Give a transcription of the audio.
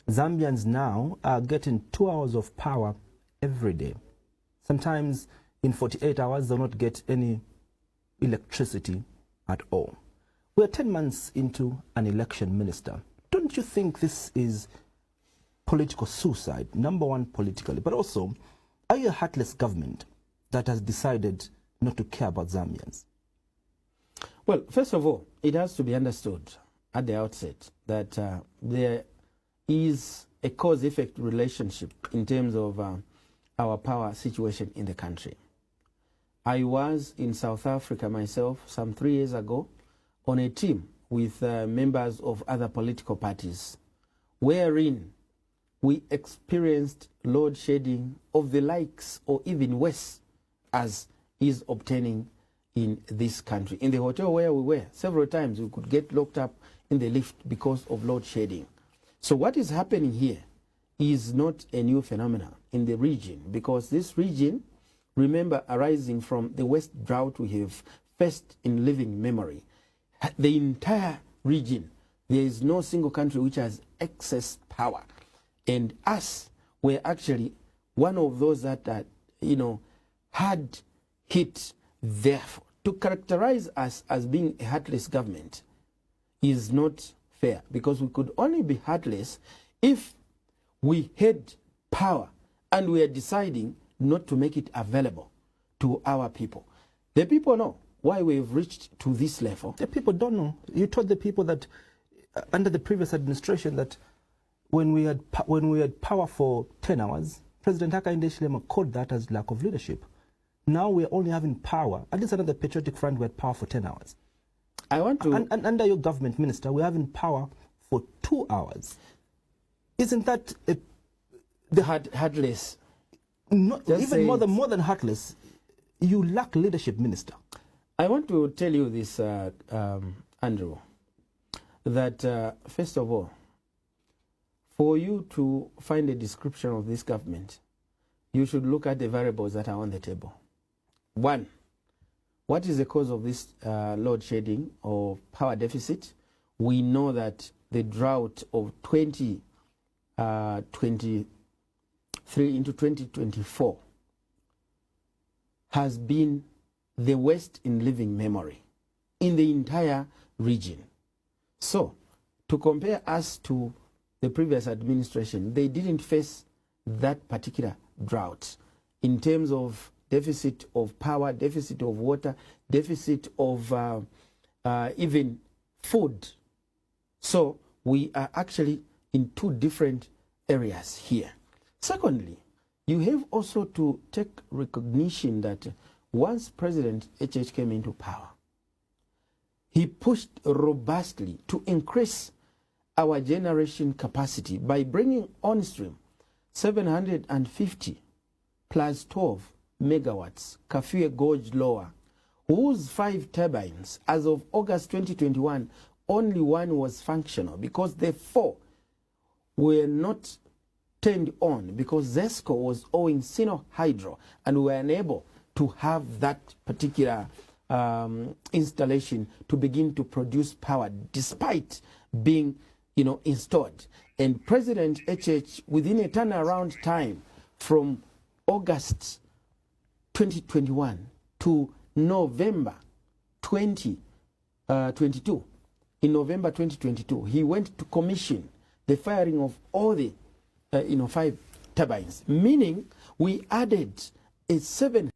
Zambians now are getting 2 hours of power every day. Sometimes in 48 hours, they'll not get any electricity at all. We're 10 months into an election, Minister. Don't you think this is political suicide? Number one, politically, but also, are you a heartless government that has decided not to care about Zambians? Well, first of all, it has to be understood at the outset that there is a cause-effect relationship in terms of our power situation in the country. I was in South Africa myself some 3 years ago on a team with members of other political parties, wherein we experienced load shedding of the likes or even worse as is obtaining in this country. In the hotel where we were, several times we could get locked up in the lift because of load shedding. So what is happening here is not a new phenomenon in the region, because this region, remember, arising from the worst drought we have faced in living memory. The entire region, there is no single country which has excess power. And us were actually one of those that, had hit. Therefore, to characterize us as being a heartless government is not fair, because we could only be heartless if we had power and we are deciding not to make it available to our people. The people know why we've reached to this level. The people don't know. You told the people that under the previous administration that when we had power for 10 hours, President Hakainde Hichilema called that as lack of leadership. Now we're only having power. At least under the Patriotic Front, we had power for 10 hours. I want to... And under your government, Minister, we're having power for 2 hours. Isn't that the heartless? Even more than heartless. You lack leadership, Minister. I want to tell you this, Andrew, that first of all, for you to find a description of this government, you should look at the variables that are on the table. One, what is the cause of this load shedding or power deficit? We know that the drought of 2023 into 2024 has been the worst in living memory in the entire region. So, to compare us to the previous administration, they didn't face that particular drought in terms of deficit of power, deficit of water, deficit of even food. So we are actually in two different areas here. Secondly, you have also to take recognition that once President HH came into power, he pushed robustly to increase our generation capacity by bringing on stream 750 plus 12 megawatts, Kafue Gorge Lower, whose 5 turbines, as of August 2021, only one was functional because the 4 were not turned on because ZESCO was owing Sino Hydro and we were unable to have that particular installation to begin to produce power despite being installed. And President HH, within a turnaround time from August 2021 to November 2022, in November 2022, he went to commission the firing of all the 5 turbines, meaning we added a 7